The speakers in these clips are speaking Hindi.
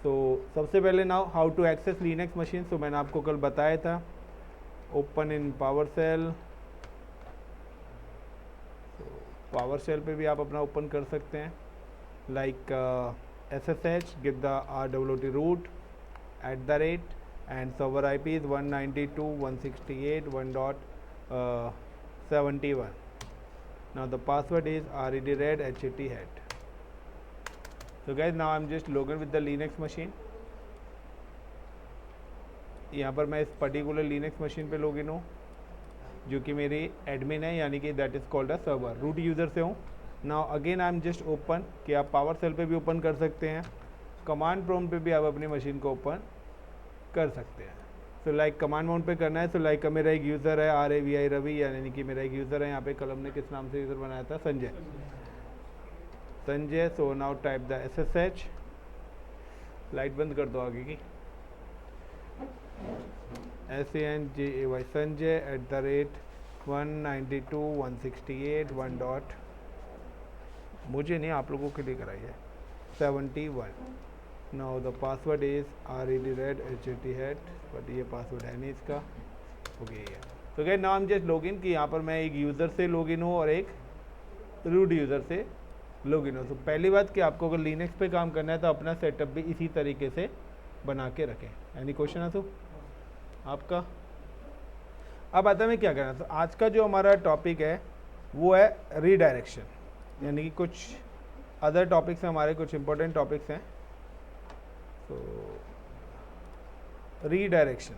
तो सबसे पहले now how to access Linux machine. तो मैंने आपको कल बताया था, open in power shell. Power shell पे भी आप अपना ओपन कर सकते हैं, like SSH, give the RWT root @ and server IP is 192.168.1.71. Now the password is redred hat. So guys, now I'm just logging with the Linux machine. यहाँ पर मैं इस पर्टिकुलर लिनक्स मशीन पे लॉगिन हूँ, जो कि मेरी एडमिन है, यानी कि that is called a server. Root user से हूँ। Now again I am just open, कि आप पावर सेल पे भी ओपन कर सकते हैं, कमांड प्रॉम्प्ट पे भी आप अपनी मशीन को ओपन कर सकते हैं। सो लाइक कमांड प्रॉम्प्ट पे करना है। सो लाइक मेरा एक यूज़र है RAVI रवि, यानी कि मेरा एक यूज़र है। यहाँ पे कलम ने किस नाम से यूज़र बनाया था? Sanjay. So now type the SSH। Light बंद कर दो आगे की। SANJAY संजय @192.168.1. मुझे नहीं, आप लोगों के लिए कराई है 71. Now the password is redred hat, but ये पासवर्ड है नहीं इसका। ओके, तो क्या नाम जस्ट लॉगिन, कि यहाँ पर मैं एक यूज़र से लॉगिन हूँ और एक रूट यूज़र से लॉगिन हूँ। तो पहली बात कि आपको अगर लिनक्स पे काम करना है तो अपना सेटअप भी इसी तरीके से बना के रखें। एनी क्वेश्चन है तो आपका? अब आता है मैं क्या करना। तो आज का जो हमारा टॉपिक है वो है रीडायरेक्शन, यानी कि कुछ अदर टॉपिक्स हैं हमारे, कुछ इंपॉर्टेंट टॉपिक्स हैं। तो redirection,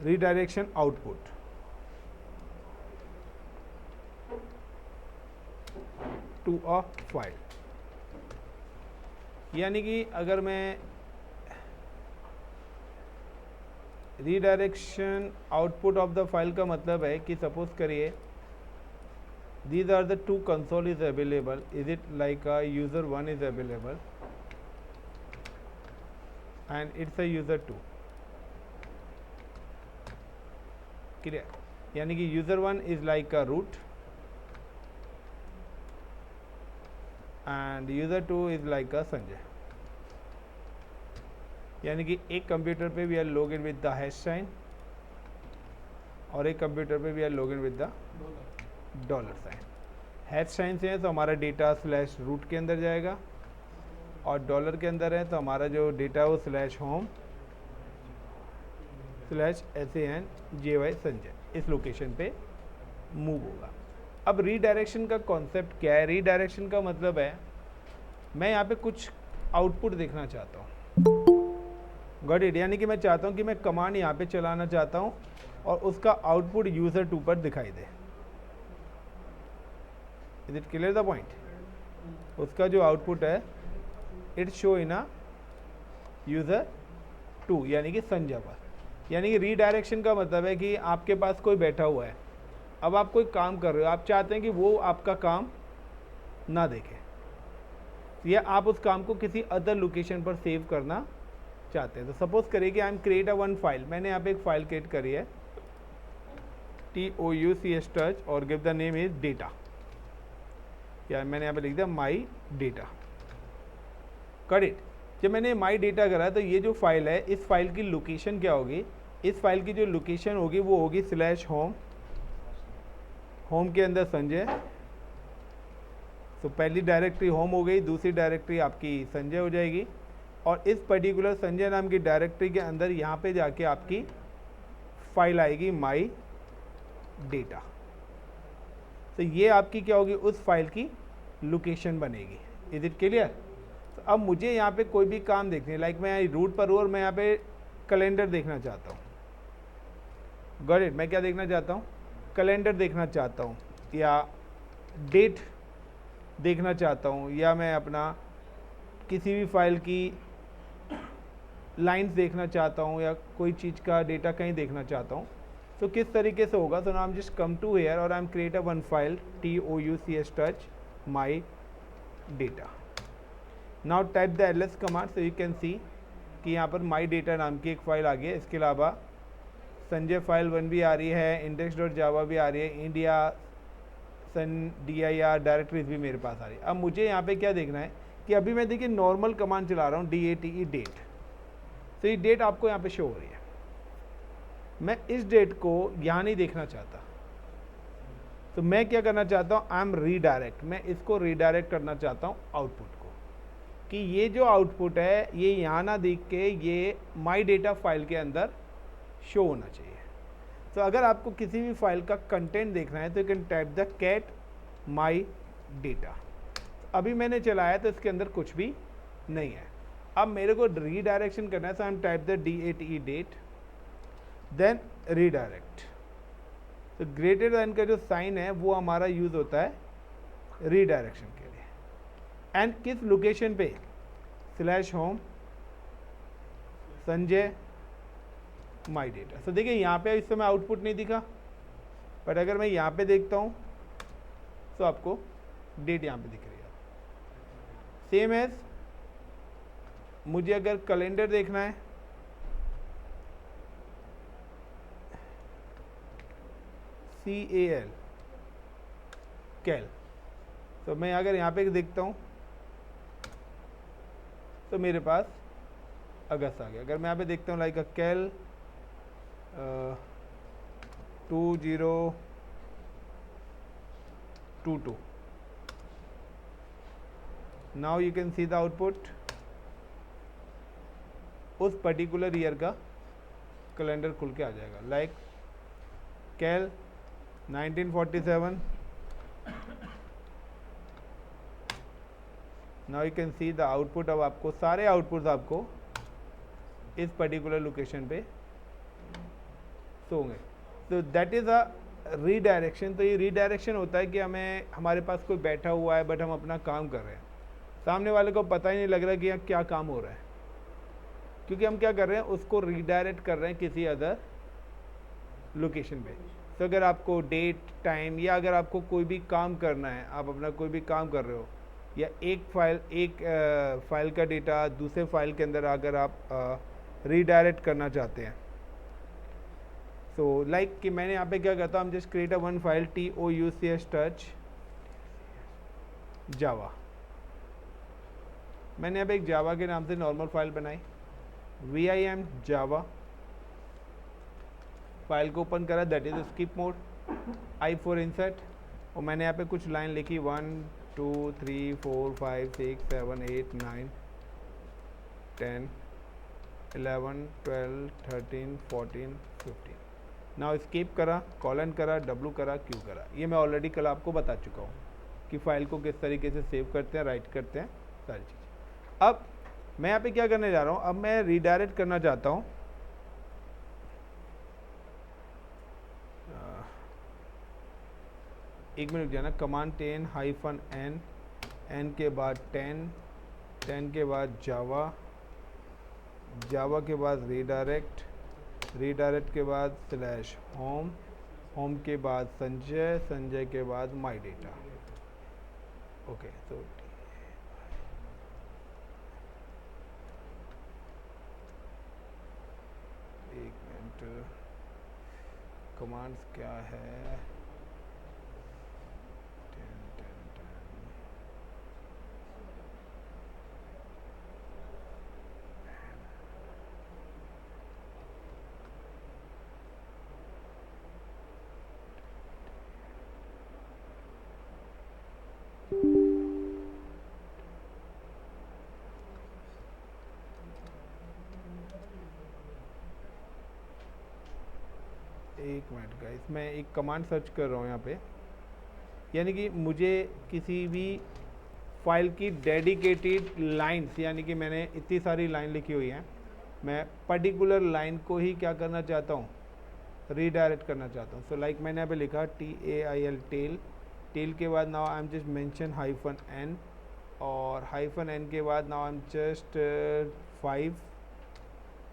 redirection output to a file, यानी कि अगर मैं redirection output of the file का मतलब है कि सपोज करिए these are the two console is available. Is it like a user 1 is available and it's a user 2? clear? यानी कि user 1 is like a root and user 2 is like a Sanjay. यानी कि एक कंप्यूटर पे we are log in with the hash sign और एक कंप्यूटर पे we are log in with the dollar sign. Hash sign से है तो हमारा डेटा /रूट के अंदर जाएगा, और डॉलर के अंदर है तो हमारा जो डेटा है वो /home/SANJY संजय इस लोकेशन पे मूव होगा। अब रीडायरेक्शन का कॉन्सेप्ट क्या है? रीडायरेक्शन का मतलब है मैं यहाँ पे कुछ आउटपुट देखना चाहता हूँ। Got it? यानी कि मैं चाहता हूँ कि मैं कमांड यहाँ पे चलाना चाहता हूँ और उसका आउटपुट यूज़र 2 पर दिखाई दे। Is it clear the point? उसका जो आउटपुट है it show in a user 2, यानी कि संजय पर। यानी कि रीडायरेक्शन का मतलब है कि आपके पास कोई बैठा हुआ है, अब आप कोई काम कर रहे हो, आप चाहते हैं कि वो आपका काम ना देखे, या आप उस काम को किसी अदर लोकेशन पर सेव करना चाहते हैं। तो सपोज करिए कि I am create a one file. मैंने यहाँ पे एक फाइल क्रिएट करी है TOUCH और give the name is data, या मैंने यहाँ पे लिख दिया माई डेटा। Cut it? जब मैंने माई डेटा करा तो ये जो फाइल है, इस फाइल की लोकेशन क्या होगी? इस फाइल की जो लोकेशन होगी वो होगी /home, होम के अंदर संजय। तो पहली डायरेक्टरी होम हो गई, दूसरी डायरेक्टरी आपकी संजय हो जाएगी, और इस पर्टिकुलर संजय नाम की डायरेक्टरी के अंदर यहाँ पे जाके आपकी फाइल आएगी माई डेटा। तो ये आपकी क्या होगी? उस फाइल की लोकेशन बनेगी। Is it clear? तो अब मुझे यहाँ पे कोई भी काम देखने, लाइक मैं रूट पर हूँ और मैं यहाँ पे कैलेंडर देखना चाहता हूँ। Got it? मैं क्या देखना चाहता हूँ? कैलेंडर देखना चाहता हूँ, या डेट देखना चाहता हूँ, या मैं अपना किसी भी फाइल की लाइंस देखना चाहता हूँ, या कोई चीज़ का डेटा कहीं देखना चाहता हूँ। तो किस तरीके से होगा? तो now I am just come to here और I am create a one file TOUCH my data. Now type the ls command. So you can see कि यहाँ पर माई डेटा नाम की एक फ़ाइल आ गई है। इसके अलावा संजय फाइल 1 भी आ रही है, index.java भी आ रही है, इंडिया dir डायरेक्टरीज भी मेरे पास आ रही है। अब मुझे यहाँ पे क्या देखना है कि अभी मैं देखिए नॉर्मल कमांड चला रहा हूँ date डेट, तो ये डेट आपको यहाँ पे शो हो रही है। मैं इस डेट को यहाँ नहीं देखना चाहता, तो मैं क्या करना चाहता हूँ, आई एम रीडायरेक्ट, मैं इसको रीडायरेक्ट करना चाहता हूँ आउटपुट को, कि ये जो आउटपुट है ये यहाँ ना देख के ये माई डेटा फाइल के अंदर शो होना चाहिए। तो अगर आपको किसी भी फाइल का कंटेंट देखना है तो you can type the cat my data. अभी मैंने चलाया तो इसके अंदर कुछ भी नहीं है। अब मेरे को रीडायरेक्शन करना है, so I am type the date date then redirect. तो ग्रेटर देन का जो साइन है वो हमारा यूज होता है रीडायरेक्शन के लिए। एंड किस लोकेशन पे, /home संजय माई डेटा। तो देखिए यहाँ पे इस समय आउटपुट नहीं दिखा, बट अगर मैं यहाँ पे देखता हूँ तो आपको डेट यहाँ पे दिख रही है। सेम एज मुझे अगर कैलेंडर देखना है, CAL कैल, तो मैं अगर यहाँ पे देखता हूँ तो मेरे पास अगस्त आ गया। अगर मैं यहाँ पे देखता हूँ like a cal 2022, now you can see the output. उस पर्टिकुलर ईयर का कैलेंडर खुल के आ जाएगा, like cal 1947। Now you can see the output. अब आपको सारे आउटपुट्स आपको इस पर्टिकुलर लोकेशन पे शो होंगे। तो दैट इज़ अ रीडायरेक्शन। तो ये रीडायरेक्शन होता है कि हमें, हमारे पास कोई बैठा हुआ है बट हम अपना काम कर रहे हैं, सामने वाले को पता ही नहीं लग रहा कि यहाँ क्या काम हो रहा है, क्योंकि हम क्या कर रहे हैं, उसको रीडायरेक्ट कर रहे हैं किसी अदर लोकेशन पे। तो अगर आपको डेट टाइम या अगर आपको कोई भी काम करना है, आप अपना कोई भी काम कर रहे हो, या एक फाइल का डेटा दूसरे फाइल के अंदर अगर आप रीडायरेक्ट करना चाहते हैं, सो लाइक कि मैंने यहाँ पे क्या करता हूँ, just create a one file TOUCH touch Java. मैंने यहाँ पे एक जावा के नाम से नॉर्मल फाइल बनाई, VIM जावा। फाइल को ओपन करा, that is skip mode, I4 insert, और मैंने यहाँ पे कुछ लाइन लिखी 1 2 3 4 5 6 7 8 9 10 11 12 13 14 15। नाउ स्किप करा, कॉलन करा, W करा, Q करा। ये मैं ऑलरेडी कल आपको बता चुका हूँ कि फाइल को किस तरीके से सेव करते हैं, राइट करते हैं, सारी चीज़। अब मैं यहाँ पे क्या करने जा रहा हूँ, अब मैं रीडायरेक्ट करना चाहता हूँ एक मिनट जाना, कमांड 10 -n, n के बाद 10 के बाद जावा, जावा के बाद रीडायरेक्ट, रीडायरेक्ट के बाद /home, होम के बाद संजय, संजय के बाद माई डेटा। ओके, तो एक मिनट, कमांड्स क्या है, एक मिनट गाइस, मैं एक कमांड सर्च कर रहा हूँ यहाँ पे, यानी कि मुझे किसी भी फाइल की डेडिकेटेड लाइंस, यानी कि मैंने इतनी सारी लाइन लिखी हुई हैं, मैं पर्टिकुलर लाइन को ही क्या करना चाहता हूँ, रीडायरेक्ट करना चाहता हूँ। सो लाइक मैंने यहाँ पे लिखा TAIL टेल, टेल के बाद now I am just mention -n, और -n के बाद नाउ आई एम जस्ट 5,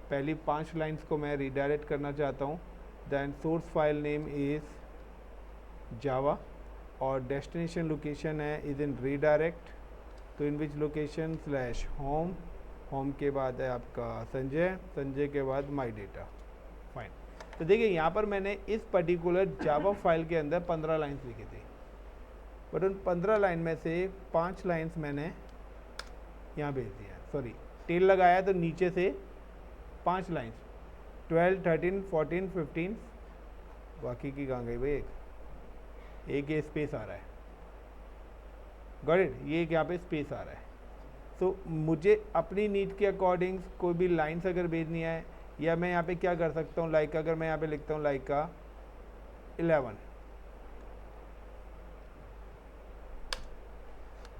पहली 5 लाइंस को मैं रीडायरेक्ट करना चाहता हूँ। Then source file name is Java, और डेस्टिनेशन लोकेशन है इज इन रीडायरेक्ट, तो in which location /home, home के बाद है आपका संजय, संजय के बाद माई डेटा। फाइन। तो देखिए यहाँ पर मैंने इस पर्टिकुलर जावा फाइल के अंदर 15 लाइन्स लिखी थी। बट उन 15 लाइन में से 5 लाइन्स मैंने यहाँ भेज दिया, सॉरी टेल लगाया तो नीचे से 5 लाइन्स 12, 13, 14, 15, बाकी की कहाँ गई भाई, एक ये स्पेस आ रहा है, गॉट इट, ये एक यहाँ पे स्पेस आ रहा है। तो मुझे अपनी नीड के अकॉर्डिंग कोई भी लाइन्स अगर भेजनी है, या मैं यहाँ पे क्या कर सकता हूँ, लाइक अगर मैं यहाँ पे लिखता हूँ लाइक का 11,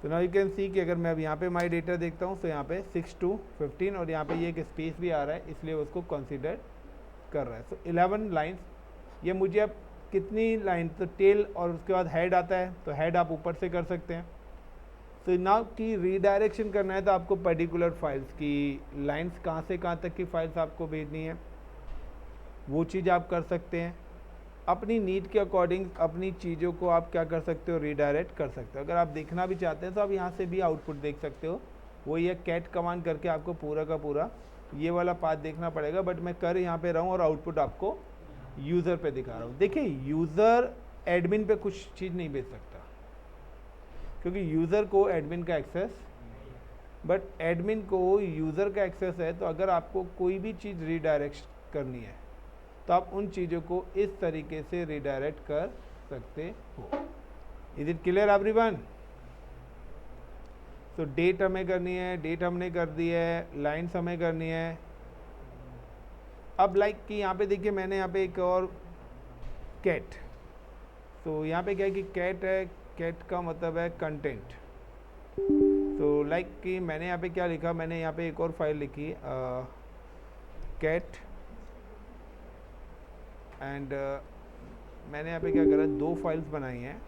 तो नाउ यू कैन सी कि अगर मैं अब यहाँ पे माई डेटा देखता हूँ तो यहाँ पे 6 to 15 और यहाँ पे ये एक स्पेस भी आ रहा है, इसलिए उसको कंसीडर कर रहा है। सो 11 लाइन्स, ये मुझे अब कितनी लाइन, तो टेल और उसके बाद हेड आता है, तो हेड आप ऊपर से कर सकते हैं। तो नाउ की रीडायरेक्शन करना है तो आपको पर्टिकुलर फाइल्स की लाइन्स कहाँ से कहाँ तक की फाइल्स आपको भेजनी है, वो चीज़ आप कर सकते हैं। अपनी नीड के अकॉर्डिंग अपनी चीज़ों को आप क्या कर सकते हो, रीडायरेक्ट कर सकते हो। अगर आप देखना भी चाहते हैं तो आप यहाँ से भी आउटपुट देख सकते हो, वो ये कैट कमांड करके आपको पूरा का पूरा ये वाला पाथ देखना पड़ेगा, बट मैं कर यहाँ पे रहा हूँ और आउटपुट आपको यूज़र पे दिखा रहा हूँ। देखिए यूज़र एडमिन पे कुछ चीज़ नहीं भेज सकता, क्योंकि यूज़र को एडमिन का एक्सेस, बट एडमिन को यूज़र का एक्सेस है। तो अगर आपको कोई भी चीज़ रीडायरेक्ट करनी है तो आप उन चीज़ों को इस तरीके से रीडायरेक्ट कर सकते हो। Is it clear everyone? तो डेट हमें करनी है, डेट हमने कर दी है, लाइन्स हमें करनी है। अब लाइक कि यहाँ पे देखिए मैंने यहाँ पे एक और कैट, तो यहाँ पे क्या है कि कैट है, कैट का मतलब है कंटेंट। तो लाइक कि मैंने यहाँ पे क्या लिखा, मैंने यहाँ पे एक और फाइल लिखी कैट एंड मैंने यहाँ पे क्या करा, 2 फाइल्स बनाई हैं।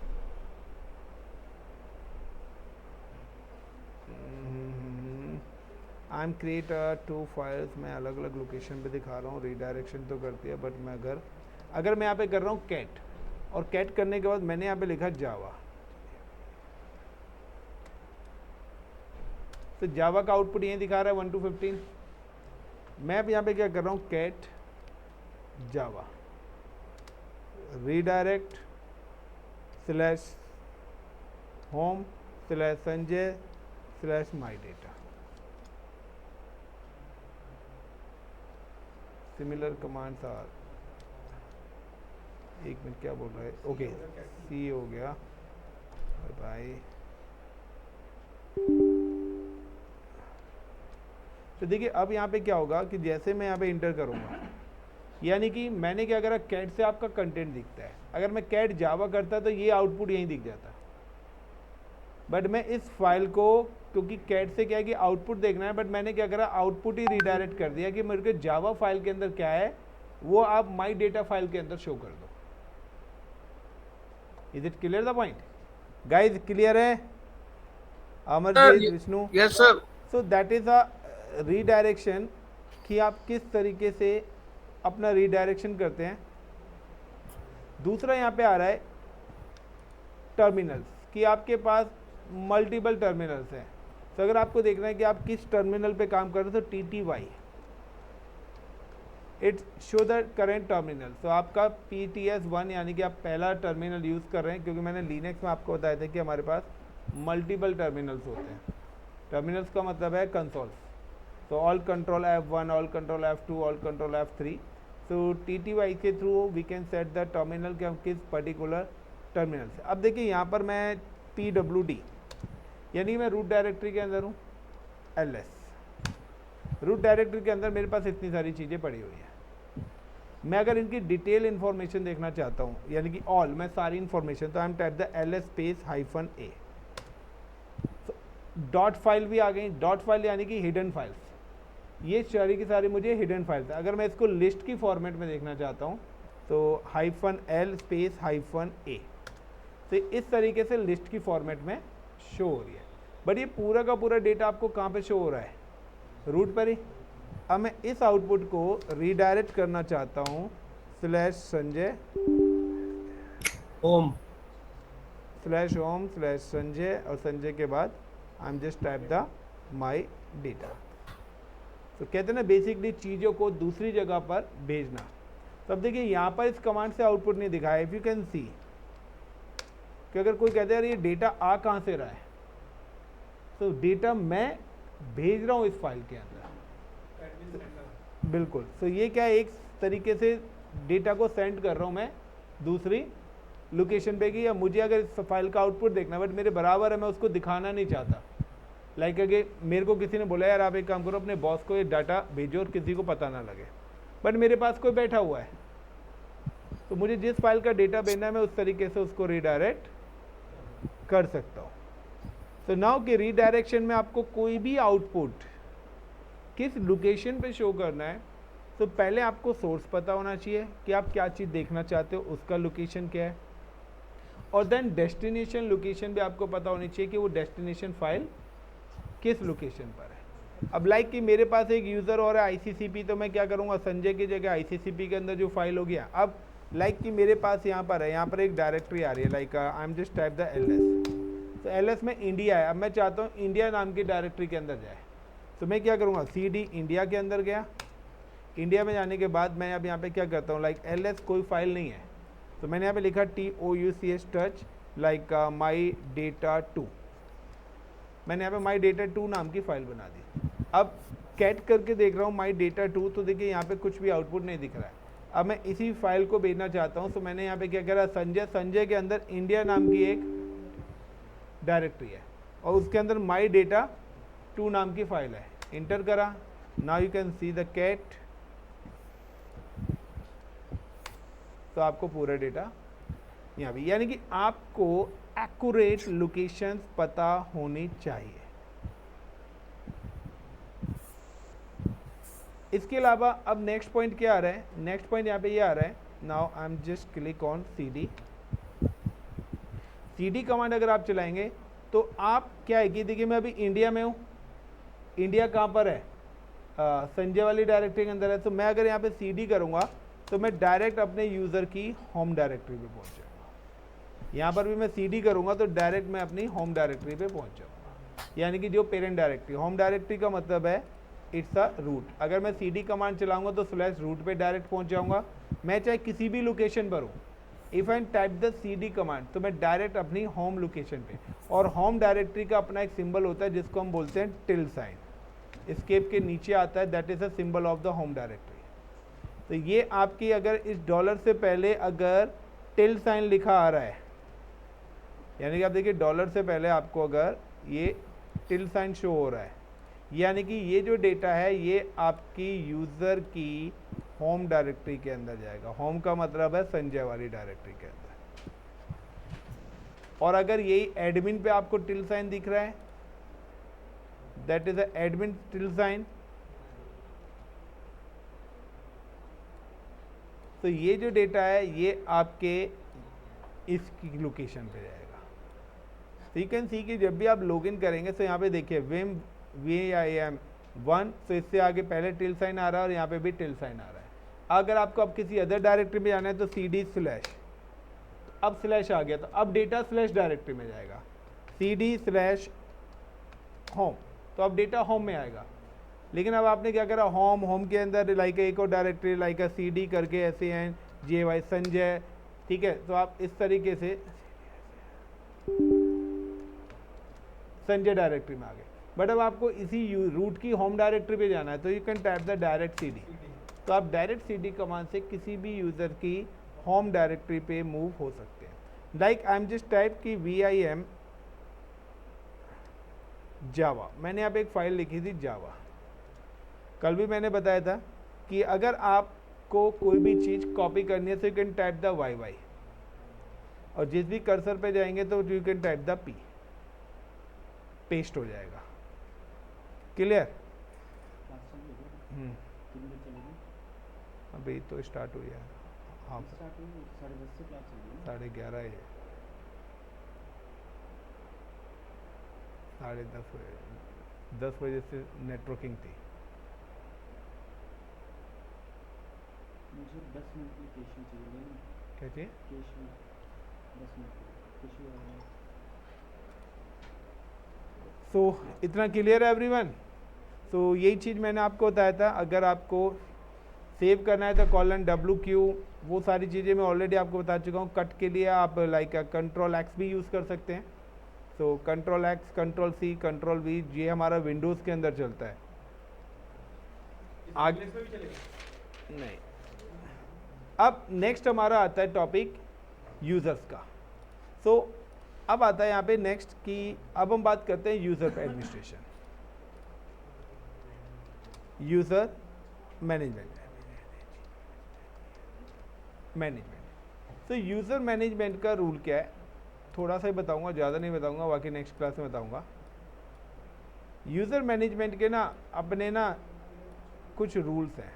आई एम क्रिएट 2 फाइल्स, मैं अलग अलग लोकेशन पे दिखा रहा हूँ, रीडायरेक्शन तो करती है, बट मैं अगर मैं यहाँ पे कर रहा हूँ कैट, और कैट करने के बाद मैंने यहाँ पे लिखा जावा, तो जावा का आउटपुट यही दिखा रहा है 1 to 15। मैं अब यहाँ पे क्या कर रहा हूँ, कैट जावा रीडायरेक्ट /home/संजय/माई डेटा। सिमिलर कमांड्स आर, एक मिनट क्या बोल रहा है, ओके सी हो गया, बाय। तो देखिए अब यहाँ पे क्या होगा कि जैसे मैं यहाँ पे इंटर करूँगा, यानी कि मैंने क्या करा, कैट से आपका कंटेंट दिखता है। अगर मैं कैट जावा करता तो ये आउटपुट यहीं दिख जाता, बट मैं इस फाइल को, क्योंकि कैट से क्या है कि आउटपुट देखना है, बट मैंने क्या करा, आउटपुट ही रीडायरेक्ट कर दिया कि मेरे को जावा फाइल के अंदर क्या है वो आप माई डेटा फाइल के अंदर शो कर दो। Is it clear the point guys? Clear है Amarjeet, Vishnu? Yes sir. So that is a redirection, कि आप किस तरीके से अपना रीडायरेक्शन करते हैं। दूसरा यहाँ पे आ रहा है टर्मिनल्स, कि आपके पास मल्टीपल टर्मिनल्स हैं। तो अगर आपको देखना है कि आप किस टर्मिनल पे काम कर रहे हो, तो TTY it show the current terminal. तो आपका PTS1 यानी कि आप पहला टर्मिनल यूज़ कर रहे हैं, क्योंकि मैंने लिनक्स में आपको बताया था कि हमारे पास मल्टीपल टर्मिनल्स होते हैं। टर्मिनल्स का मतलब है कंसोल्स, तो alt control F1, alt control F2, alt control F3। तो TTY के through we can set the terminal कि हम किस पर्टिकुलर टर्मिनल से। अब देखिए यहाँ पर मैं PWD यानी मैं रूट डायरेक्टरी के अंदर हूँ, LS रूट डायरेक्टरी के अंदर मेरे पास इतनी सारी चीज़ें पड़ी हुई हैं। मैं अगर इनकी डिटेल इन्फॉर्मेशन देखना चाहता हूँ, यानी कि ऑल, मैं सारी इन्फॉर्मेशन, तो आई am type the LS--A। Dot file भी आ गई, डॉट फाइल यानी कि हिडन फाइल्स, ये सारी की सारी मुझे हिडन फाइल्स है। अगर मैं इसको लिस्ट की फॉर्मेट में देखना चाहता हूँ तो -L-A, तो इस तरीके से लिस्ट की फॉर्मेट में शो हो रही है। बट ये पूरा का पूरा डेटा आपको कहाँ पे शो हो रहा है, रूट पर ही। अब मैं इस आउटपुट को रीडायरेक्ट करना चाहता हूँ /संजय /home/संजय, और संजय के बाद आई am just type the my data. तो कहते हैं ना बेसिकली चीज़ों को दूसरी जगह पर भेजना। तो अब देखिए यहाँ पर इस कमांड से आउटपुट नहीं दिखाया, इफ़ यू कैन सी कि अगर कोई कहते हैं यार ये डेटा आ कहाँ से रहा है, तो डेटा मैं भेज रहा हूँ इस फाइल के अंदर, बिल्कुल। तो ये क्या है, एक तरीके से डेटा को सेंड कर रहा हूँ मैं दूसरी लोकेशन पे की, या मुझे अगर इस फाइल का आउटपुट देखना है बट मेरे बराबर है, मैं उसको दिखाना नहीं चाहता। लाइक अगर मेरे को किसी ने बोला यार आप एक काम करो, अपने बॉस को ये डाटा भेजो और किसी को पता ना लगे, बट मेरे पास कोई बैठा हुआ है, तो मुझे जिस फाइल का डेटा भेजना है मैं उस तरीके से उसको रिडायरेक्ट कर सकता हूँ। तो नाउ कि रीडायरेक्शन में आपको कोई भी आउटपुट किस लोकेशन पे शो करना है, तो पहले आपको सोर्स पता होना चाहिए कि आप क्या चीज़ देखना चाहते हो, उसका लोकेशन क्या है, और देन डेस्टिनेशन लोकेशन भी आपको पता होनी चाहिए कि वो डेस्टिनेशन फाइल किस लोकेशन पर है। अब लाइक कि मेरे पास एक यूज़र और है ICCP, तो मैं क्या करूँगा, संजय की जगह ICCP के अंदर जो फाइल हो गया। अब लाइक कि मेरे पास यहाँ पर है, यहाँ पर एक डायरेक्टरी आ रही है, like I am just type the LS, तो LS में इंडिया है। अब मैं चाहता हूँ इंडिया नाम की डायरेक्टरी के अंदर जाए, तो मैं क्या करूँगा, CD इंडिया के अंदर गया। इंडिया में जाने के बाद मैं अब यहाँ पे क्या करता हूँ, लाइक LS कोई फाइल नहीं है, तो मैंने यहाँ पे लिखा TOUCH touch like my data 2, मैंने यहाँ पे माई डेटा 2 नाम की फाइल बना दी। अब कैट करके देख रहा हूँ माई डेटा 2, तो देखिए यहाँ पे कुछ भी आउटपुट नहीं दिख रहा है। अब मैं इसी फाइल को भेजना चाहता हूँ, तो मैंने यहाँ पे क्या करा, संजय के अंदर इंडिया नाम की एक डायरेक्टरी है और उसके अंदर माई डेटा 2 नाम की फाइल है। इंटर करा, now you can see the cat, तो आपको पूरा डेटा यहाँ भी, यानी कि आपको एक्यूरेट लोकेशंस पता होनी चाहिए। इसके अलावा अब नेक्स्ट पॉइंट क्या आ रहा है, नेक्स्ट पॉइंट यहाँ पे ये आ रहा है, now I am just click on CD command अगर आप चलाएंगे तो आप क्या है कि देखिए मैं अभी इंडिया में हूँ, इंडिया कहाँ पर है, संजय वाली डायरेक्टरी के अंदर है, तो मैं अगर यहाँ पे CD करूँगा तो मैं डायरेक्ट अपने यूज़र की होम डायरेक्टरी पे पहुँच जाऊँगा। यहाँ पर भी मैं CD करूँगा तो डायरेक्ट मैं अपनी होम डायरेक्टरी पे पहुँच जाऊँगा, यानी कि जो पेरेंट डायरेक्टरी, होम डायरेक्टरी का मतलब है इट्स अ रूट। अगर मैं CD कमांड चलाऊँगा तो /root पे डायरेक्ट पहुँच जाऊँगा, मैं चाहे किसी भी लोकेशन पर हूँ। If I type the CD command तो मैं डायरेक्ट अपनी होम लोकेशन पे, और होम डायरेक्टरी का अपना एक सिंबल होता है जिसको हम बोलते हैं टिल साइन, एस्केप के नीचे आता है, that is a symbol of the home directory. तो ये आपकी अगर इस डॉलर से पहले अगर टिल साइन लिखा आ रहा है, यानी कि आप देखिए डॉलर से पहले आपको अगर ये टिल साइन शो हो रहा है, यानी कि ये जो डेटा है ये आपकी यूज़र की होम डायरेक्टरी के अंदर जाएगा। होम का मतलब है संजय वाली डायरेक्टरी के अंदर। और अगर यही एडमिन पे आपको टिल साइन दिख रहा है, that is admin tilde sign, तो ये जो डेटा है ये आपके इसकी लोकेशन पे जाएगा। तो यू कैन सी कि जब भी आप लॉगिन करेंगे तो यहाँ पे देखिए VIM1, तो इससे आगे पहले टिल साइन आ रहा है और यहाँ पे भी टिल साइन आ रहा है। अगर आपको अब किसी अदर डायरेक्टरी में जाना है तो CD स्लैश, अब स्लैश आ गया तो अब डेटा स्लैश डायरेक्टरी में जाएगा, CD स्लैश होम, तो अब डेटा होम में आएगा। लेकिन अब आपने क्या करा, होम के अंदर लाइक एक और डायरेक्टरी लाइक CD करके SANJY संजय, ठीक है, तो आप इस तरीके से संजय डायरेक्टरी में आ गए। बट अब आपको इसी रूट की होम डायरेक्टरी पे जाना है तो you can type the direct CD, तो आप डायरेक्ट CD कमांड से किसी भी यूज़र की होम डायरेक्टरी पे मूव हो सकते हैं। Like I am just type की VIM जावा, मैंने यहाँ पे एक फाइल लिखी थी जावा। कल भी मैंने बताया था कि अगर आपको कोई भी चीज़ कॉपी करनी है तो you can type the YY, और जिस भी कर्सर पे जाएंगे तो you can type the P, paste हो जाएगा। क्लियर? अभी तो स्टार्ट हुई है, हाँ 11:30 है, 10:30 बजे, 10 बजे से नेटवर्किंग थी। मुझे 10 मिनट की केशन चाहिए। क्या चाहिए? केशन 10 मिनट केशन। सो इतना क्लियर है एवरीवन? तो यही चीज़ मैंने आपको बताया था, अगर आपको सेव करना है तो कॉलन WQ, वो सारी चीज़ें मैं ऑलरेडी आपको बता चुका हूँ। कट के लिए आप लाइक कंट्रोल X भी यूज़ कर सकते हैं। तो control X, control C, control V, ये हमारा विंडोज़ के अंदर चलता है। आगे में भी चलेगा? नहीं। अब नेक्स्ट हमारा आता है टॉपिक यूज़र्स का। सो अब आता है यहाँ पे नेक्स्ट कि अब हम बात करते हैं यूज़र एडमिनिस्ट्रेशन, यूज़र मैनेजमेंट। तो यूज़र मैनेजमेंट का रूल क्या है, थोड़ा सा ही बताऊंगा, ज़्यादा नहीं बताऊंगा, बाकी नेक्स्ट क्लास में बताऊंगा। यूज़र मैनेजमेंट के ना अपने ना कुछ रूल्स हैं।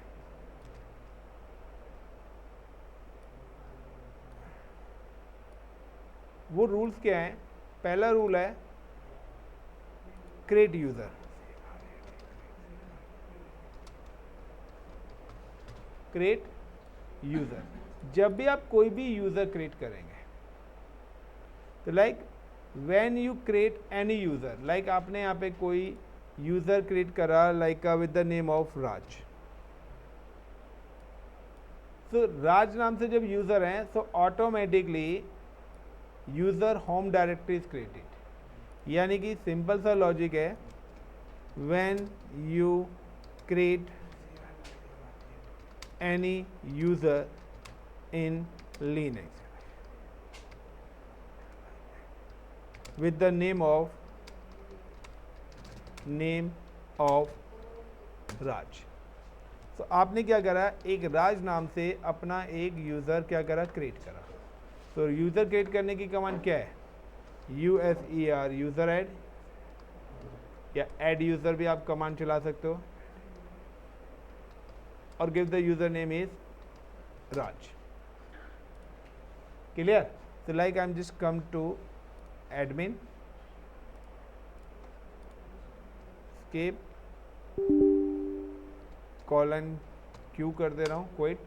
वो रूल्स क्या हैं? पहला रूल है क्रिएट यूज़र। क्रिएट यूज़र, जब भी आप कोई भी यूज़र क्रिएट करेंगे तो like when you create any user, like आपने यहाँ पे कोई यूज़र क्रिएट करा like with the name of Raj. सो राज नाम से जब यूज़र हैं so automatically user home directory is created. यानी कि सिंपल सा लॉजिक है, when you create any user in Linux with the name of Raj. तो आपने क्या करा, एक राज नाम से अपना एक यूज़र क्या करा, क्रिएट करा। तो यूज़र क्रिएट करने की कमांड क्या है, USER यूज़र ऐड, या ऐड यूज़र भी आप कमांड चला सकते हो, और give the user name is Raj. Clear? So like I'm just come to admin, escape, colon Q कर दे रहा हूँ, quit.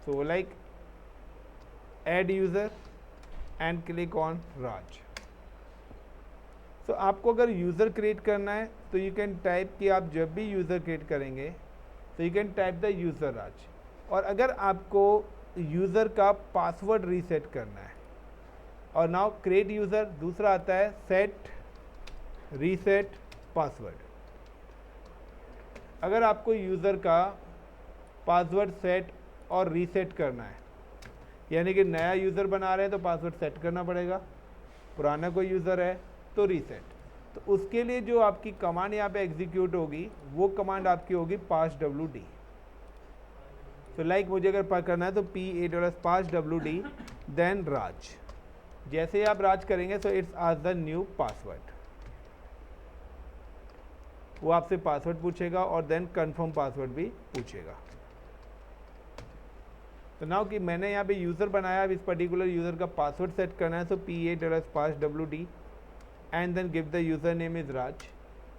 So like add user and click on Raj. तो आपको अगर यूज़र क्रिएट करना है तो यू कैन टाइप कि आप जब भी यूज़र क्रिएट करेंगे तो you can type the user Raj. और अगर आपको यूज़र का पासवर्ड रीसेट करना है, और नाउ क्रिएट यूज़र, दूसरा आता है सेट रीसेट पासवर्ड। अगर आपको यूज़र का पासवर्ड सेट और रीसेट करना है, यानी कि नया यूज़र बना रहे हैं तो पासवर्ड सेट करना पड़ेगा, पुराना कोई यूज़र है तो रीसेट। तो उसके लिए जो आपकी कमांड यहाँ पे एग्जीक्यूट होगी वो कमांड आपकी होगी passwd। तो लाइक मुझे अगर करना है तो passwd देन राज। जैसे ही आप राज करेंगे तो इट्स आज द न्यू पासवर्ड, वो आपसे पासवर्ड पूछेगा और देन कंफर्म पासवर्ड भी पूछेगा। तो नाउ कि मैंने यहाँ पे यूज़र बनाया, अब इस पर्टिकुलर यूज़र का पासवर्ड सेट करना है, तो passwd and then give the username is Raj.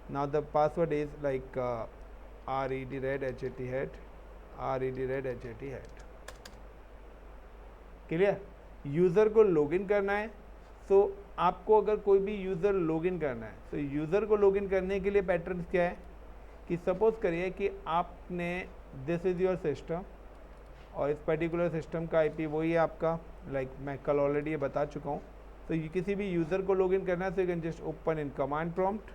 Now the password is like redhat. Clear? User को लॉगिन करना है, तो आपको अगर कोई भी यूज़र लॉगिन करना है तो यूज़र को लॉगिन करने के लिए पैटर्न क्या है कि सपोज करिए कि आपने दिस इज़ योर सिस्टम और इस पर्टिकुलर सिस्टम का IP वही है आपका, लाइक मैं कल ऑलरेडी ये बता चुका हूँ। तो ये किसी भी यूज़र को लॉगिन करना है तो you can just open in command prompt,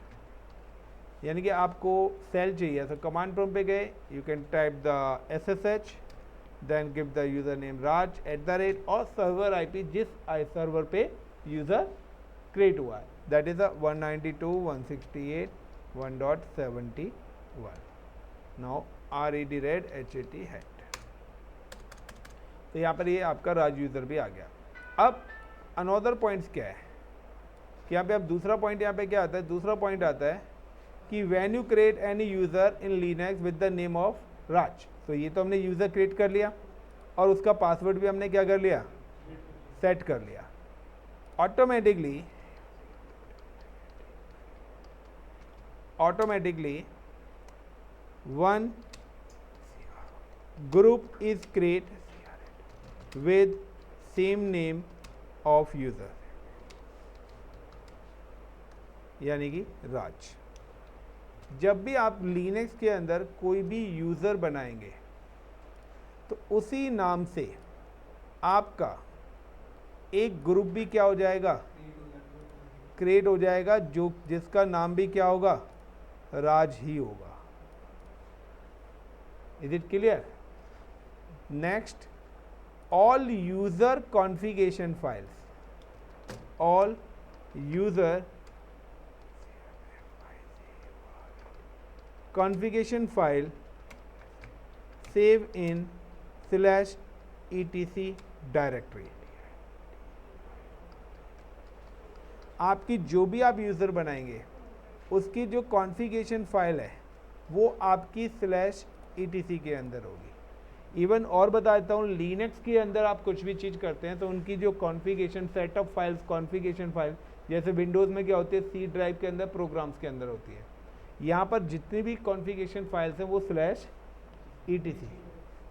यानी कि आपको सेल चाहिए तो कमांड प्रॉम्प्ट पे गए, you can type the SSH, then give the user name Raj @ और सर्वर IP जिस सर्वर पे यूज़र क्रिएट हुआ है, दैट इज़ 192.168.1.71। Now redhat। तो यहाँ पर ये आपका राज यूज़र भी आ गया। अब अनदर पॉइंट्स क्या है कि यहाँ पे अब दूसरा पॉइंट यहाँ पे क्या आता है, दूसरा पॉइंट आता है कि when you create any user in Linux with the name of Raj. तो ये तो हमने यूज़र क्रिएट कर लिया और उसका पासवर्ड भी हमने क्या कर लिया, सेट कर लिया। Automatically one group is create with same name of user, यानी कि राज। जब भी आप लिनक्स के अंदर कोई भी यूज़र बनाएंगे तो उसी नाम से आपका एक ग्रुप भी क्या हो जाएगा, क्रिएट हो जाएगा, जो जिसका नाम भी क्या होगा, राज ही होगा। Is it clear? Next, all user configuration files, all user configuration file save in /etc directory। आपकी जो भी आप यूज़र बनाएंगे उसकी जो कॉन्फ़िगरेशन फाइल है वो आपकी /etc के अंदर होगी। इवन और बता देता हूँ, लिनक्स के अंदर आप कुछ भी चीज़ करते हैं तो उनकी जो configuration set of files, configuration file, जैसे विंडोज़ में क्या होती है, सी ड्राइव के अंदर, प्रोग्राम्स के अंदर होती है। यहाँ पर जितनी भी कॉन्फ़िगरेशन फाइल्स हैं वो /etc।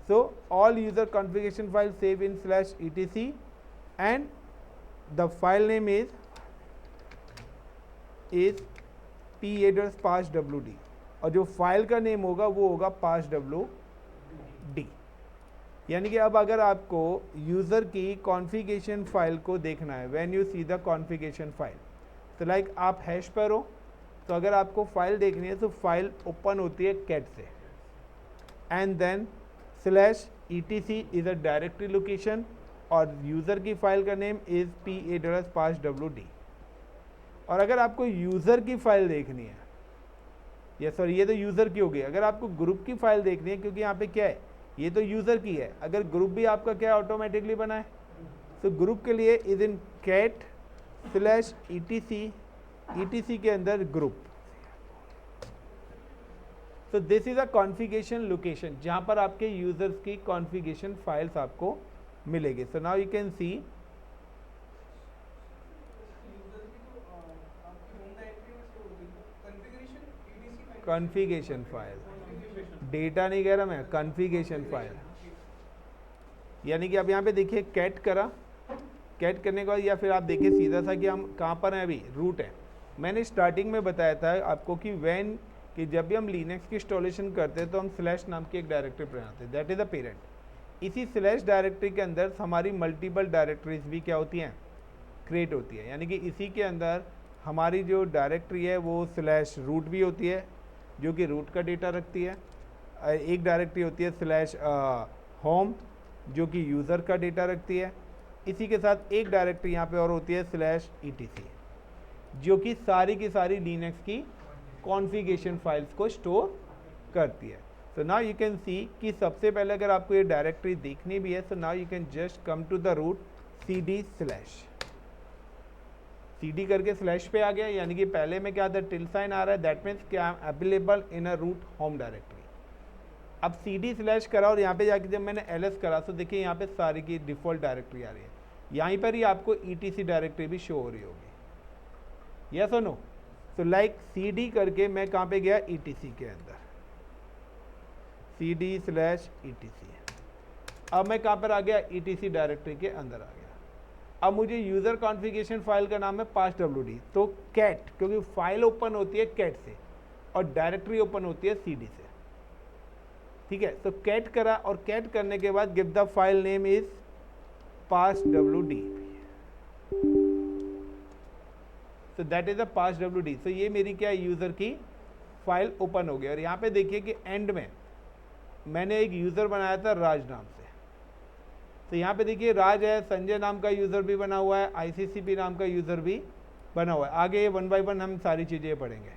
So all user configuration file save in /etc and the file name is p_wd और जो फाइल का नेम होगा वो होगा passwd। यानी कि अब अगर आपको यूज़र की कॉन्फ़िगरेशन फाइल को देखना है, when you see the configuration file, तो लाइक आप हैश पर हो, तो अगर आपको फाइल देखनी है तो फाइल ओपन होती है कैट से, and then /etc is a directory location और यूज़र की फाइल का नेम इज़ passwd। और अगर आपको यूज़र की फाइल देखनी है, ये सॉरी ये तो यूज़र की होगी, अगर आपको ग्रुप की फाइल देखनी है, क्योंकि यहाँ पे क्या है, ये तो यूज़र की है, अगर ग्रुप भी आपका क्या ऑटोमेटिकली बना है, तो ग्रुप के लिए इज इन कैट /etc के अंदर ग्रुप। तो this is a configuration location जहाँ पर आपके यूजर्स की कॉन्फ़िगरेशन फाइल्स आपको मिलेगी। सो now you can C configuration file, data नहीं कह रहा मैं, कॉन्फ़िगरेशन फाइल। यानी कि अब यहाँ पे देखिए कैट करा, कैट करने के बाद या फिर आप देखिए सीधा सा कि हम कहाँ पर हैं, अभी रूट है। मैंने स्टार्टिंग में बताया था आपको कि वैन कि जब भी हम लिनक्स की इंस्टॉलेशन करते हैं तो हम / नाम की एक डायरेक्टरी बनाते हैं, दैट इज़ द पेरेंट। इसी / डायरेक्टरी के अंदर हमारी मल्टीपल डायरेक्टरीज भी क्या होती हैं, क्रिएट होती है। यानी कि इसी के अंदर हमारी जो डायरेक्टरी है वो /रूट भी होती है, जो कि रूट का डेटा रखती है। एक डायरेक्टरी होती है /होम जो कि यूज़र का डेटा रखती है। इसी के साथ एक डायरेक्टरी यहाँ पे और होती है /etc जो कि सारी की सारी लिनक्स की कॉन्फ़िगरेशन फाइल्स को स्टोर करती है। So now you can see कि सबसे पहले अगर आपको ये डायरेक्टरी देखनी भी है, so now you can just come to the root cd/ cd करके स्लैश पे आ गया, यानी कि पहले में क्या था, टिल साइन आ रहा है, दैट मीन्स कि I am available in a root home directory. अब cd/ करा और यहाँ पे जाके जब मैंने ls करा तो देखिए यहाँ पे सारी की डिफ़ॉल्ट डायरेक्टरी आ रही है, यहीं पर ही आपको etc डायरेक्टरी भी शो हो रही होगी। यस और नो? तो लाइक cd करके मैं कहाँ पे गया, etc के अंदर, cd/etc। अब मैं कहाँ पर आ गया, etc डायरेक्टरी के अंदर आ गया। अब मुझे यूज़र कॉन्फ़िगरेशन फाइल का नाम है passwd, तो कैट, क्योंकि फाइल ओपन होती है कैट से और डायरेक्टरी ओपन होती है cd से, ठीक है। तो कैट करा और कैट करने के बाद give the file name is passwd, so that is a passwd। so ये मेरी क्या यूज़र की फाइल ओपन हो गई। और यहाँ पे देखिए कि एंड में मैंने एक यूज़र बनाया था राज नाम से, तो यहाँ पे देखिए राज है, संजय नाम का यूज़र भी बना हुआ है, ICCP नाम का यूज़र भी बना हुआ है। आगे ये 1 बाय 1 हम सारी चीज़ें पढ़ेंगे,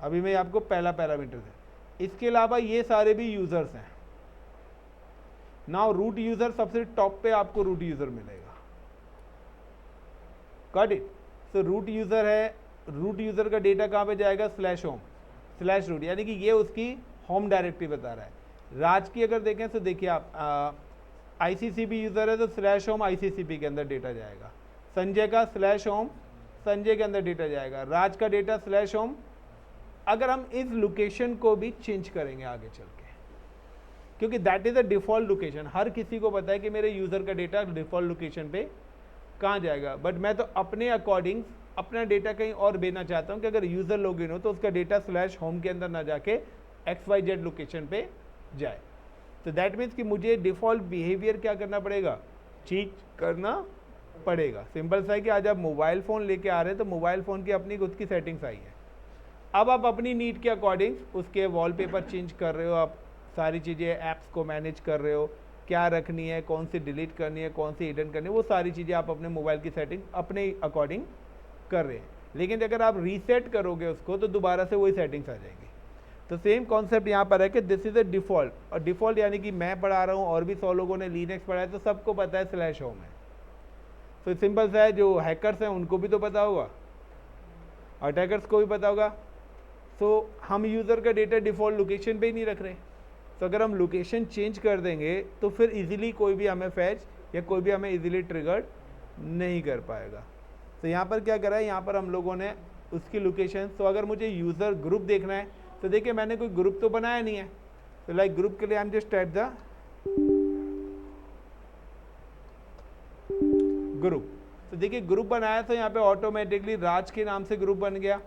अभी मैं आपको पहला पैरामीटर है। इसके अलावा ये सारे भी यूज़र्स हैं। नाउ रूट यूज़र, सबसे टॉप पे आपको रूट यूज़र मिलेगा, got it. So root user है, रूट यूज़र का डेटा कहाँ पे जाएगा, /home/root, यानी कि ये उसकी होम डायरेक्टरी बता रहा है। राज की अगर देखें तो देखिए आप ICCP यूज़र है तो /home ICCP के अंदर डेटा जाएगा, संजय का /home संजय के अंदर डेटा जाएगा, राज का डेटा /home। अगर हम इस लोकेशन को भी चेंज करेंगे आगे चल के, क्योंकि that is a default location, हर किसी को पता है कि मेरे यूज़र का डेटा डिफ़ॉल्ट लोकेशन पे कहाँ जाएगा, बट मैं तो अपने अकॉर्डिंग अपना डेटा कहीं और भेजना चाहता हूँ कि अगर यूज़र लॉगिन हो तो उसका डेटा स्लैश होम के अंदर ना जाके XYZ लोकेशन पे जाए। तो दैट मीन्स कि मुझे डिफ़ॉल्ट बिहेवियर क्या करना पड़ेगा, चेंज करना पड़ेगा। सिंपल सा है कि आज आप मोबाइल फ़ोन लेके आ रहे हैं तो मोबाइल फ़ोन की अपनी खुद की सेटिंग्स आई है। अब आप अपनी नीड के अकॉर्डिंग उसके वॉलपेपर चेंज कर रहे हो, आप सारी चीज़ें ऐप्स को मैनेज कर रहे हो, क्या रखनी है, कौन सी डिलीट करनी है, कौन सी हिडन करनी है, वो सारी चीज़ें आप अपने मोबाइल की सेटिंग अपने अकॉर्डिंग कर रहे हैं। लेकिन अगर आप रीसेट करोगे उसको तो दोबारा से वही सेटिंग्स आ जाएगी। तो सेम कॉन्सेप्ट यहाँ पर है कि दिस इज़ अ डिफ़ॉल्ट, और डिफ़ॉल्ट यानी कि मैं पढ़ा रहा हूँ और भी 100 लोगों ने लिनक्स पढ़ा है तो सबको पता है स्लैश होम है। तो सिंपल सा है, जो हैकर्स हैं उनको भी तो पता होगा, अटैकर्स को भी पता होगा। तो हम यूज़र का डेटा डिफ़ॉल्ट लोकेशन पे ही नहीं रख रहे। तो अगर हम लोकेशन चेंज कर देंगे तो फिर इजीली कोई भी हमें फैच या कोई भी हमें इजीली ट्रिगर नहीं कर पाएगा। तो यहाँ पर क्या करा है, यहाँ पर हम लोगों ने उसकी लोकेशन, तो अगर मुझे यूज़र ग्रुप देखना है तो देखिए मैंने कोई ग्रुप तो बनाया नहीं है। तो लाइक ग्रुप के लिए आई am just type the group. तो देखिए ग्रुप बनाया तो यहाँ पे ऑटोमेटिकली राज के नाम से ग्रुप बन गया,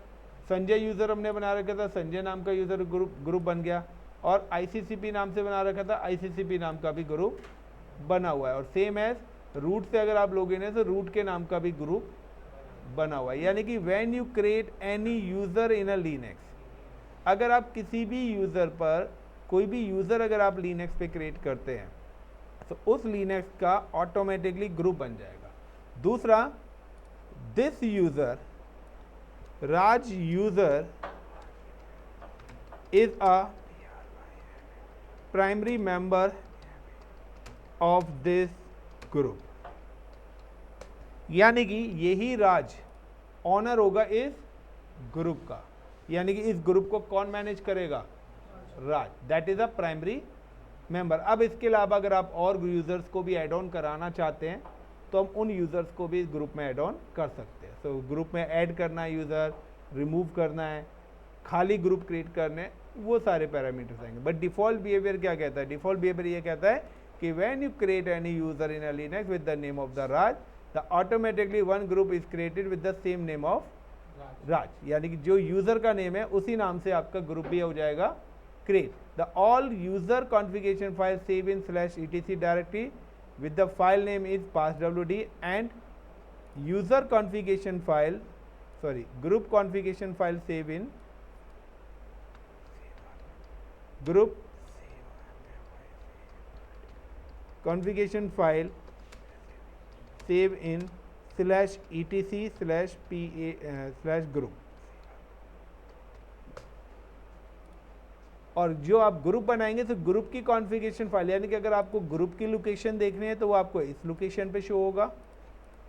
संजय यूज़र हमने बना रखा था, संजय नाम का यूज़र ग्रुप बन गया, और ICCP नाम से बना रखा था, ICCP नाम का भी ग्रुप बना हुआ है। और सेम एज रूट से अगर आप लोग इन्हें तो रूट के नाम का भी ग्रुप बना हुआ है। यानी कि when you create any user in a Linux, अगर आप किसी भी यूज़र पर कोई भी यूज़र अगर आप लिनक्स पे क्रिएट करते हैं तो उस लिनक्स का ऑटोमेटिकली ग्रुप बन जाएगा। दूसरा, this user Raj user is a primary member of this group, यानी कि यही राज ऑनर होगा इस ग्रुप का। यानी कि इस ग्रुप को कौन मैनेज करेगा, Raj, that is a primary member. अब इसके अलावा अगर आप और यूजर्स को भी ऐड ऑन कराना चाहते हैं तो हम उन यूजर्स को भी इस ग्रुप में ऐड ऑन कर सकते हैं। तो ग्रुप में ऐड करना है यूजर, रिमूव करना है, खाली ग्रुप क्रिएट करने, वो सारे पैरामीटर्स आएंगे। बट डिफॉल्ट बिहेवियर क्या कहता है, डिफॉल्ट बिहेवियर ये कहता है कि when you create any user in a Linux with the name of the Raj, the automatically one group is created with the same name of Raj. यानी कि जो यूजर का नेम है उसी नाम से आपका ग्रुप भी हो जाएगा create. The all user configuration file save in /etc directory with the file name is passwd, and user configuration file, sorry, group configuration file save in group configuration file save in /etc/pa/group। और जो आप ग्रुप बनाएंगे तो ग्रुप की कॉन्फ़िगरेशन फाइल, यानी कि अगर आपको ग्रुप की लोकेशन देखनी है तो वो आपको इस लोकेशन पे शो होगा,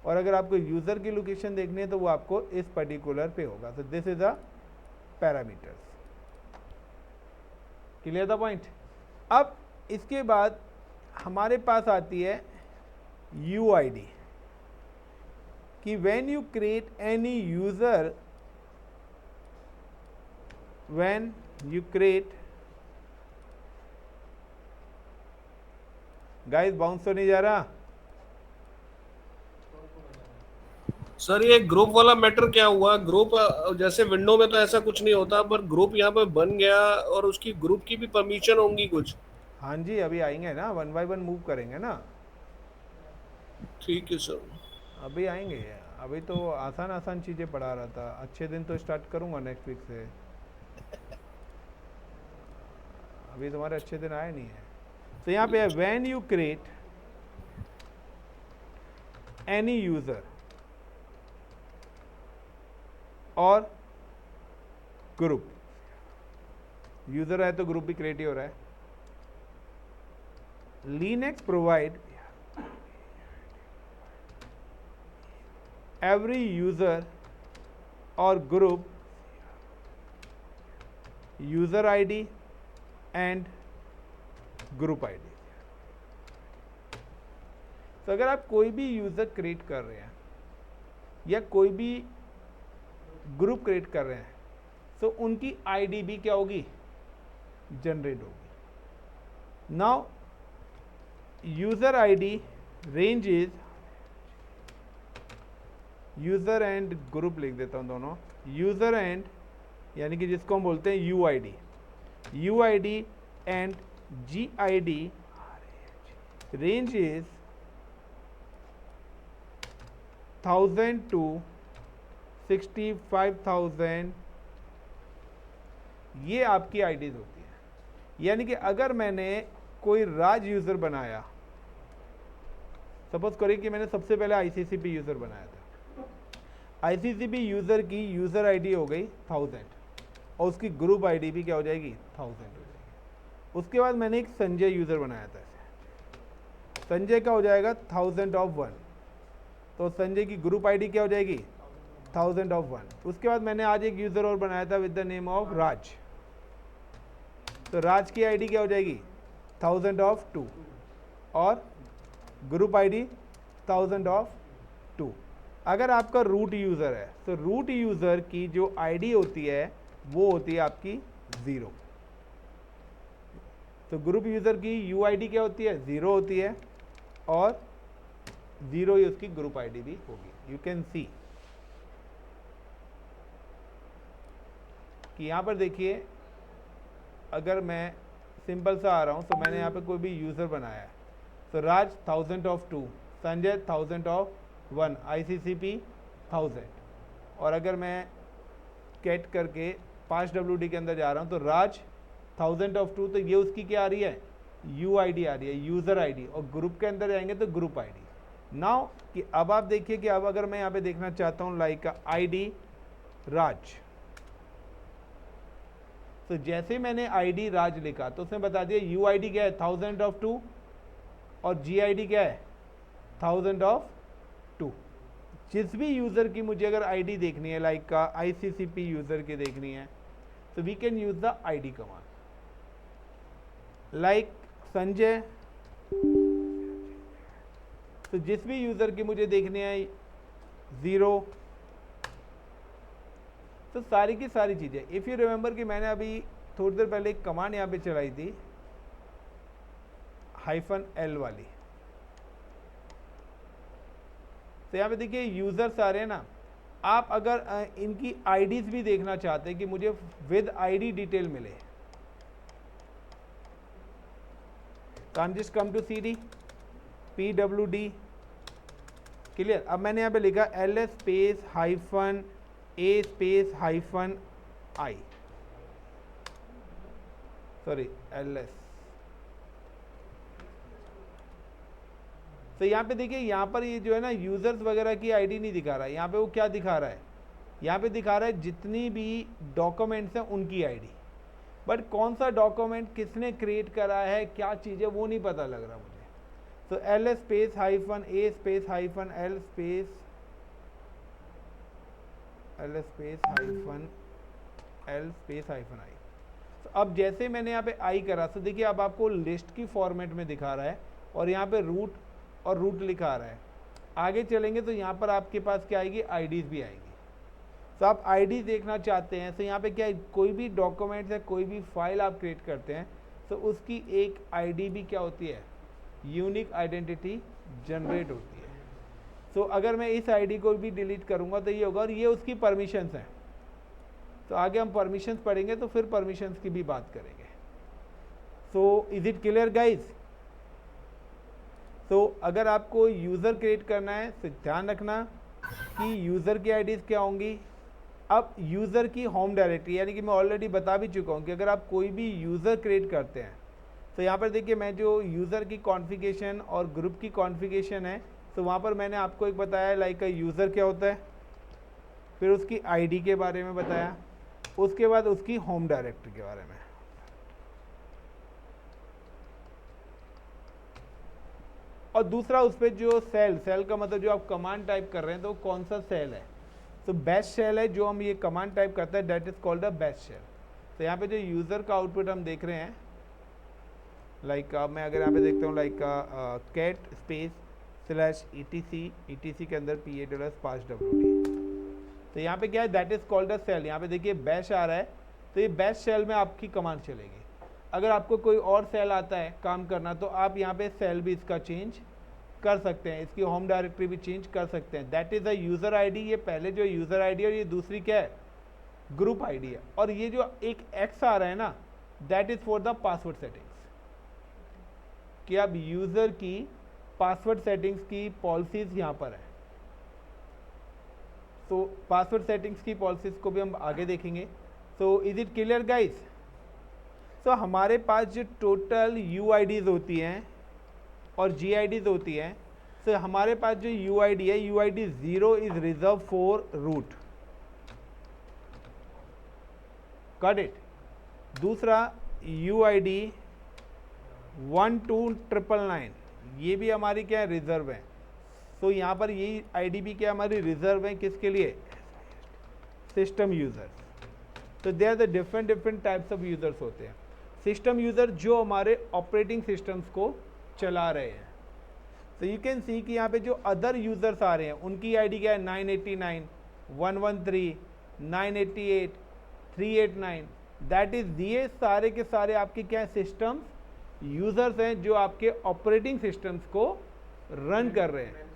और अगर आपको यूज़र की लोकेशन देखनी है तो वो आपको इस पर्टिकुलर पे होगा। तो this is a parameters. Clear the point. अब इसके बाद हमारे पास आती है UID, कि when you create any user, when you create, guys bounce तो नहीं जा रहा सर? ये ग्रुप वाला मैटर क्या हुआ? ग्रुप जैसे विंडो में तो ऐसा कुछ नहीं होता, पर ग्रुप यहाँ पे बन गया और उसकी ग्रुप की भी परमिशन होंगी कुछ? हाँ जी, अभी आएंगे ना, 1 बाय 1 मूव करेंगे ना। ठीक है सर, अभी आएंगे, अभी तो आसान आसान चीज़ें पढ़ा रहा था। अच्छे दिन तो स्टार्ट करूँगा नेक्स्ट वीक से, अभी तुम्हारे अच्छे दिन आए नहीं है। तो यहाँ पे है when you create any user और ग्रुप, यूज़र है तो ग्रुप भी क्रिएट ही हो रहा है। Linux provide every user or group user ID and group ID। तो अगर आप कोई भी यूज़र क्रिएट कर रहे हैं या कोई भी ग्रुप क्रिएट कर रहे हैं तो उनकी आईडी भी क्या होगी, जनरेट होगी। Now user ID range is user and group लिख देता हूँ दोनों, यूज़र एंड यानी कि जिसको हम बोलते हैं UID, UID and GID range is 1000 to 65,000, ये आपकी आईडीज होती है। यानी कि अगर मैंने कोई राज यूज़र बनाया, सपोज करिए कि मैंने सबसे पहले ICCP यूज़र बनाया था, ICCP यूज़र की यूज़र आईडी हो गई 1000 और उसकी ग्रुप आईडी भी क्या हो जाएगी 1000 हो जाएगी। उसके बाद मैंने एक संजय यूज़र बनाया था, संजय का हो जाएगा 1000 तो संजय की ग्रुप आईडी क्या हो जाएगी 1000 उसके बाद मैंने आज एक यूज़र और बनाया था with the name of Raj, तो राज की आईडी क्या हो जाएगी 1000 और ग्रुप आईडी 1000 अगर आपका रूट यूज़र है तो रूट यूज़र की जो आईडी होती है वो होती है आपकी 0, तो ग्रुप यूज़र की UID क्या होती है 0 होती है और 0 ही उसकी ग्रुप आईडी भी होगी। यू कैन सी कि यहाँ पर देखिए, अगर मैं सिंपल सा आ रहा हूँ तो मैंने यहाँ पे कोई भी यूज़र बनाया है, तो राज 1000 संजय 1000 ICCP 1000, और अगर मैं कैट करके 5WD के अंदर जा रहा हूँ तो राज 1000 तो ये उसकी क्या आ रही है UID आ रही है, यूज़र आईडी, और ग्रुप के अंदर जाएंगे तो ग्रुप आईडी। नाउ कि अब आप देखिए कि अब अगर मैं यहाँ पे देखना चाहता हूँ लाइक ID राज, तो जैसे मैंने ID राज लिखा तो उसने बता दिया UID क्या है 1000 और GID क्या है 1000 जिस भी यूज़र की मुझे अगर आईडी देखनी है लाइक का ICCP यूज़र की देखनी है तो we can use the ID command, like Sanjay, तो जिस भी यूज़र की मुझे देखनी है 0, तो सारी की सारी चीज़ें। इफ़ यू रिमेंबर कि मैंने अभी थोड़ी देर पहले एक कमांड यहाँ पे चलाई थी -L वाली, तो यहाँ पे देखिए यूज़र्स आ रहे हैं ना, आप अगर इनकी आईडीज़ भी देखना चाहते हैं कि मुझे विद आईडी डिटेल मिले, तो I'm just come to CD PWD clear. अब मैंने यहाँ पे लिखा LS space -A space -I, sorry LS, तो यहाँ पे देखिए यहाँ पर ये जो है ना यूज़र्स वगैरह की आईडी नहीं दिखा रहा है, यहाँ पे वो क्या दिखा रहा है, यहाँ पे दिखा रहा है जितनी भी डॉक्यूमेंट्स हैं उनकी आईडी, बट कौन सा डॉक्यूमेंट किसने क्रिएट करा है क्या चीज़ है वो नहीं पता लग रहा मुझे। तो LS space -A space -L space LS space -L space -I। तो अब जैसे मैंने यहाँ पे I करा तो देखिए अब आपको लिस्ट की फॉर्मेट में दिखा रहा है और यहाँ पे रूट और रूट लिखा रहा है। आगे चलेंगे तो यहाँ पर आपके पास क्या आएगी आईडीज़ भी आएगी। तो आप आईडी देखना चाहते हैं तो यहाँ पे क्या है, कोई भी डॉक्यूमेंट्स है कोई भी फाइल आप क्रिएट करते हैं तो उसकी एक आईडी भी क्या होती है यूनिक आइडेंटिटी जनरेट होती है। तो अगर मैं इस आईडी को भी डिलीट करूँगा तो ये होगा, और ये उसकी परमिशंस हैं। तो आगे हम परमिशंस पढ़ेंगे तो फिर परमिशंस की भी बात करेंगे। सो इज़ इट क्लियर गाइज? तो अगर आपको यूज़र क्रिएट करना है तो ध्यान रखना कि यूज़र की आईडीज़ क्या होंगी। अब यूज़र की होम डायरेक्टरी, यानी कि मैं ऑलरेडी बता भी चुका हूँ कि अगर आप कोई भी यूज़र क्रिएट करते हैं तो यहाँ पर देखिए मैं जो यूज़र की कॉन्फ़िगरेशन और ग्रुप की कॉन्फ़िगरेशन है तो वहाँ पर मैंने आपको एक बताया लाइक यूज़र क्या होता है, फिर उसकी आईडी के बारे में बताया, उसके बाद उसकी होम डायरेक्टरी के बारे में। और दूसरा उस पर जो सेल का मतलब जो आप कमांड टाइप कर रहे हैं तो कौन सा सेल है, तो बैच शेल है जो हम ये कमांड टाइप करते हैं, that is called a bash shell. तो यहाँ पे जो यूज़र का आउटपुट हम देख रहे हैं लाइक मैं अगर यहाँ पे देखता हूँ लाइक कैट स्पेस /etc के अंदर PA$5WD, तो यहाँ पे क्या है that is called a shell. यहाँ पे देखिए बैश आ रहा है तो ये बैश शेल में आपकी कमांड चलेगी। अगर आपको कोई और सेल आता है काम करना तो आप यहाँ पे सेल भी इसका चेंज कर सकते हैं, इसकी होम डायरेक्टरी भी चेंज कर सकते हैं। That is a user ID. ये पहले जो यूज़र आईडी है और ये दूसरी क्या है, ग्रुप आईडी है। और ये जो एक एक्स आ रहा है ना, that is for the password settings, कि अब यूज़र की पासवर्ड सेटिंग्स की पॉलिसीज़ यहाँ पर है। तो पासवर्ड सेटिंग्स की पॉलिसीज़ को भी हम आगे देखेंगे। So is it clear guys? So हमारे पास जो टोटल UIDs होती हैं और GIDs होती हैं, तो हमारे पास जो UID है, UID 0 is reserved for root. Got it? दूसरा UID 12999, ये भी हमारी क्या है, रिजर्व है। तो यहाँ पर ये ID भी क्या हमारी रिजर्व है, किसके लिए, सिस्टम यूज़र्स। तो they are the different types of users होते हैं। सिस्टम यूज़र जो हमारे ऑपरेटिंग सिस्टम्स को चला रहे हैं। तो यू कैन सी कि यहाँ पे जो अदर यूज़र्स आ रहे हैं उनकी आईडी क्या है, 989, 113, 988, 389। दैट इज़, ये सारे के सारे आपके क्या है, सिस्टम्स यूज़र्स हैं जो आपके ऑपरेटिंग सिस्टम्स को रन कर रहे हैं।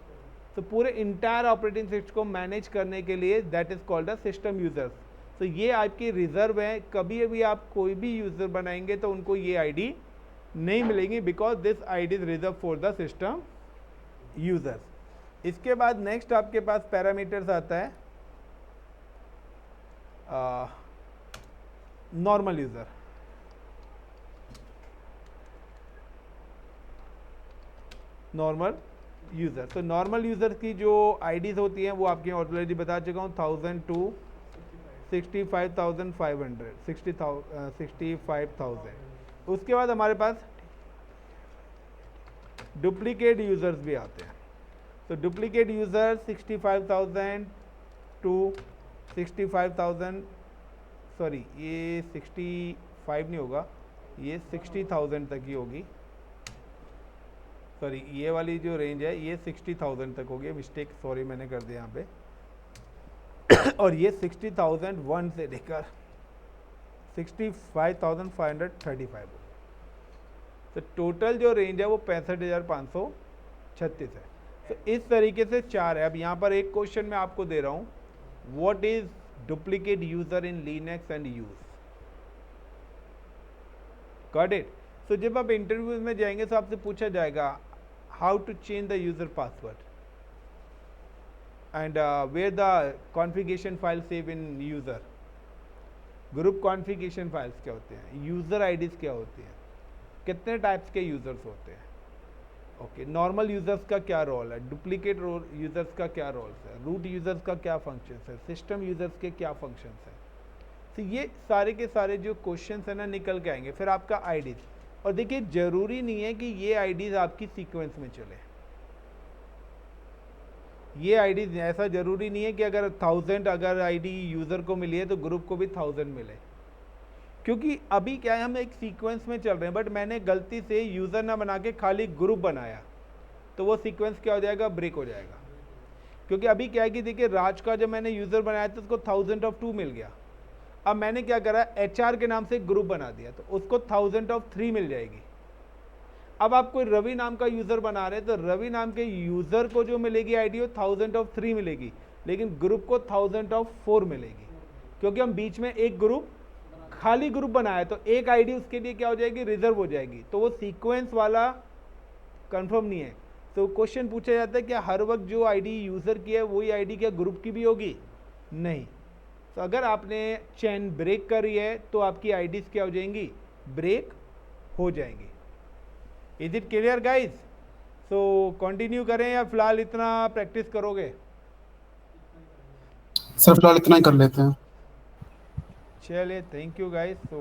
तो पूरे इंटायर ऑपरेटिंग सिस्टम को मैनेज करने के लिए that is called a system users. तो ये आपकी रिजर्व है। कभी भी आप कोई भी यूज़र बनाएंगे तो उनको ये आईडी नहीं मिलेंगी, because this ID is reserved for the system users. इसके बाद नेक्स्ट आपके पास पैरामीटर्स आता है नॉर्मल यूज़र। नॉर्मल यूज़र, तो नॉर्मल यूज़र की जो आईडीज़ होती हैं वो आपके ऑलरेडी बता चुका हूँ, 1000 to 65,500, 65,000। उसके बाद हमारे पास डुप्लीकेट यूज़र्स भी आते हैं। तो डुप्लीकेट यूज़र 65,000 to 65,000, सॉरी ये 65 नहीं होगा, ये 60,000 तक ही होगी। सॉरी ये वाली जो रेंज है ये 60,000 तक होगी, मिस्टेक सॉरी मैंने कर दिया यहाँ पे। और ये 60,001 से लेकर 65,535 होगी। तो टोटल जो रेंज है वो 65,536 है। तो इस तरीके से चार है। अब यहाँ पर एक क्वेश्चन मैं आपको दे रहा हूँ, what is duplicate user in Linux and use. Got it? So जब आप इंटरव्यूज में जाएंगे तो आपसे पूछा जाएगा how to change the user password and where the configuration file save in user. Group configuration files क्या होते हैं, यूजर आईडीज क्या होती हैं, कितने टाइप्स के यूजर्स होते हैं। ओके, नॉर्मल यूजर्स का क्या रोल है, डुप्लीकेट यूजर्स का क्या रोल है, रूट यूजर्स का क्या फंक्शंस है, सिस्टम यूजर्स के क्या फंक्शंस हैं। तो ये सारे के सारे जो क्वेश्चंस हैं ना निकल के आएंगे। फिर आपका आईडीज, और देखिए जरूरी नहीं है कि ये आईडीज आपकी सीक्वेंस में चले। ये आईडीज ऐसा जरूरी नहीं है कि अगर 1000 अगर आईडी यूजर को मिली है तो ग्रुप को भी 1000 मिले, क्योंकि अभी क्या है हम एक सीक्वेंस में चल रहे हैं। बट मैंने गलती से यूज़र ना बना के खाली ग्रुप बनाया तो वो सीक्वेंस क्या हो जाएगा, ब्रेक हो जाएगा। क्योंकि अभी क्या है कि देखिए राज का जब मैंने यूज़र बनाया था उसको 1002 मिल गया। अब मैंने क्या करा, HR के नाम से ग्रुप बना दिया तो उसको 1003 मिल जाएगी। अब आप कोई रवि नाम का यूज़र बना रहे हैं तो रवि नाम के यूज़र को जो मिलेगी आईडी वो 1003 मिलेगी, लेकिन ग्रुप को 1004 मिलेगी, क्योंकि हम बीच में एक ग्रुप खाली ग्रुप बनाया तो एक आईडी उसके लिए क्या हो जाएगी, रिजर्व हो जाएगी। तो वो सीक्वेंस वाला कंफर्म नहीं है। तो क्वेश्चन पूछा जाता है क्या हर वक्त जो आईडी यूज़र की है वही आईडी क्या ग्रुप की भी होगी, नहीं। तो अगर आपने चेन ब्रेक करी है तो आपकी आईडीज क्या हो जाएंगी, ब्रेक हो जाएंगी। Is it clear guys? So continue करें या फिलहाल इतना प्रैक्टिस करोगे? सर फिलहाल इतना ही कर लेते हैं। चलिए, थैंक यू गाइज। सो